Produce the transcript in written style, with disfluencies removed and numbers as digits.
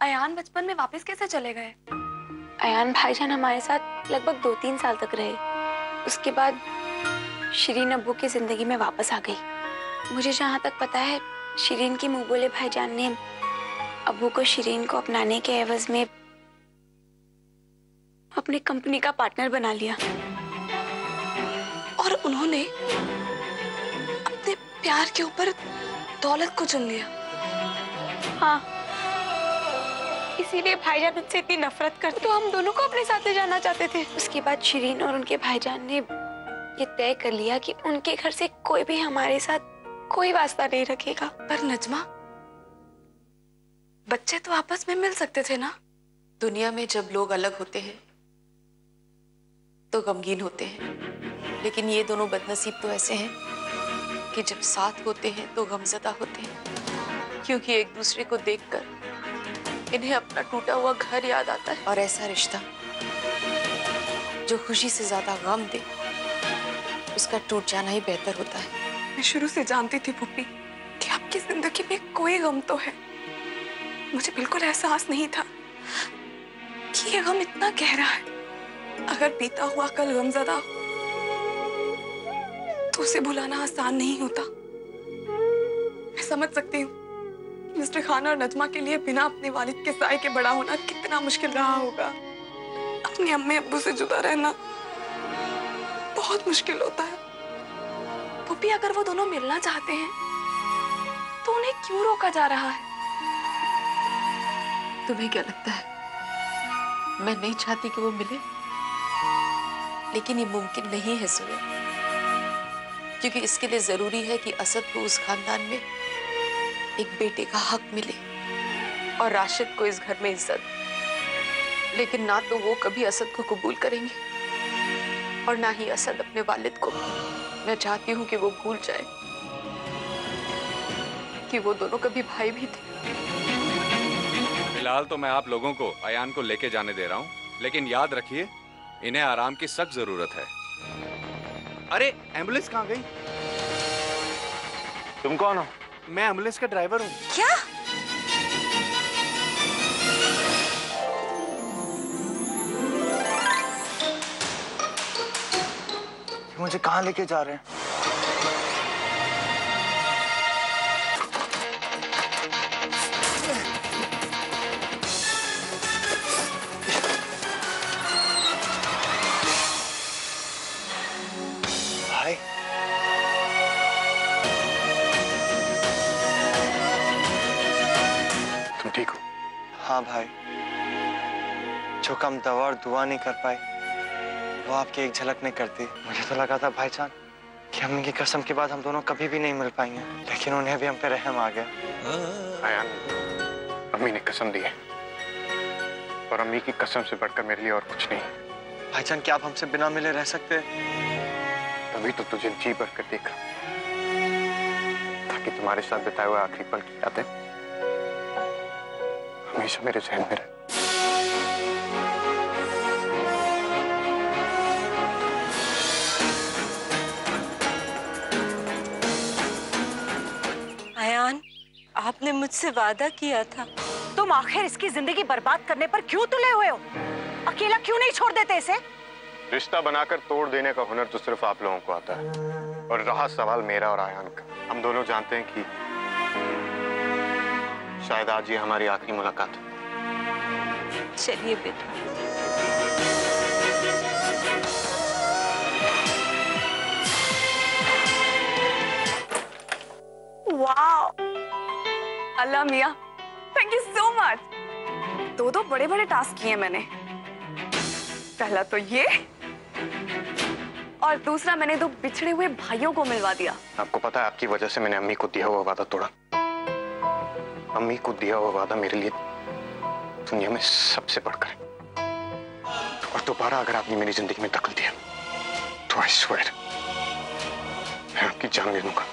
अयान बचपन में वापस कैसे चले गए? अयान भाईजान हमारे साथ लगभग 2-3 साल तक रहे। उसके बाद शिरीन अब्बू की जिंदगी में वापस आ गई। मुझे जहाँ तक पता है, शिरीन की मुंह बोले भाईजान ने अब्बू को शिरीन को अपनाने के एवज में अपनी कंपनी का पार्टनर बना लिया और उन्होंने अपने प्यार के ऊपर दौलत को चुन लिया। हाँ, इसीलिए भाईजान उनसे इतनी नफरत करते, तो हम दोनों को अपने साथ ले जाना चाहते थे। उसके बाद शिरीन और उनके भाईजान ने ये तय कर लिया कि उनके घर से कोई भी हमारे साथ कोई वास्ता नहीं रखेगा। पर नजमा, बच्चे तो आपस में मिल सकते थे ना? दुनिया में जब लोग अलग होते हैं तो गमगीन होते हैं, लेकिन ये दोनों बदनसीब तो ऐसे हैं कि जब साथ होते हैं तो गमज़दा होते हैं, क्योंकि एक दूसरे को देखकर इन्हें अपना टूटा हुआ घर याद आता है। और ऐसा रिश्ता जो खुशी से ज्यादा गम दे, उसका टूट जाना ही बेहतर होता है। मैं शुरू से जानती थी पुप्पी कि आपकी जिंदगी में कोई गम तो है। मुझे बिल्कुल एहसास नहीं था कि ये गम इतना गहरा है। अगर बीता हुआ कल गमज़दा तो उसे भुलाना आसान नहीं होता। मैं समझ सकती हूँ मिस्टर खान और नजमा के लिए बिना अपने वालिद के साए के बड़ा होना कितना मुश्किल रहा होगा। अपने अम्मी अब्बू से जुदा रहना बहुत मुश्किल होता है। पुप्पी, अगर वो दोनों मिलना चाहते हैं तो उन्हें क्यों रोका जा रहा है? तुम्हें क्या लगता है मैं नहीं चाहती कि वो मिले? लेकिन ये मुमकिन नहीं है सुरे, क्योंकि इसके लिए जरूरी है कि असद को उस खानदान में एक बेटे का हक मिले और राशिद को इस घर में इज्जत। लेकिन ना तो वो कभी असद को कबूल करेंगे और ना ही असद अपने वालिद को। मैं चाहती हूँ कि वो भूल जाए कि वो दोनों कभी भाई भी थे। फिलहाल तो मैं आप लोगों को अयान को लेके जाने दे रहा हूँ, लेकिन याद रखिए इन्हें आराम की सख्त जरूरत है। अरे एम्बुलेंस कहाँ गई? तुम कौन हो? मैं एम्बुलेंस का ड्राइवर हूँ। क्या? मुझे कहाँ लेके जा रहे हैं? भाई, तुम ठीक हो? हाँ भाई, जो काम दवा और दुआ नहीं कर पाए वो आपकी एक झलक नहीं करती। मुझे तो लगा था भाईजान कि अम्मी की कसम के बाद हम दोनों कभी भी नहीं मिल पाएंगे, लेकिन उन्हें भी हम पे रहम आ गया। अयान, अम्मी ने कसम दी है और अम्मी की कसम से बढ़कर मेरे लिए और कुछ नहीं। भाईजान, क्या आप हमसे बिना मिले रह सकते? तभी तो तुझे जी भर कर देखा, ताकि तुम्हारे साथ बिताए हुए आखिरी पल की यादें हमेशा मेरे जहन में रहे। अयान, आपने मुझसे वादा किया था। तुम आखिर इसकी जिंदगी बर्बाद करने पर क्यों तुले हुए हो? अकेला क्यों नहीं छोड़ देते इसे? रिश्ता बनाकर तोड़ देने का हुनर तो सिर्फ आप लोगों को आता है। और रहा सवाल मेरा और आयान का, हम दोनों जानते हैं कि शायद आज ये हमारी आखिरी मुलाकात है। चलिए बेटा। वाओ, अल्लाह मियां, थैंक यू सो मच। दो बड़े बड़े टास्क किए मैंने। पहला तो ये, और दूसरा मैंने 2 बिछड़े हुए भाइयों को मिलवा दिया। आपको पता है, आपकी वजह से मैंने अम्मी को दिया हुआ वादा तोड़ा। अम्मी को दिया हुआ वादा मेरे लिए दुनिया में सबसे बढ़कर है। और दोबारा अगर आपने मेरी जिंदगी में दखल दिया तो आई स्वेयर मैं आपकी जान ले लूंगा।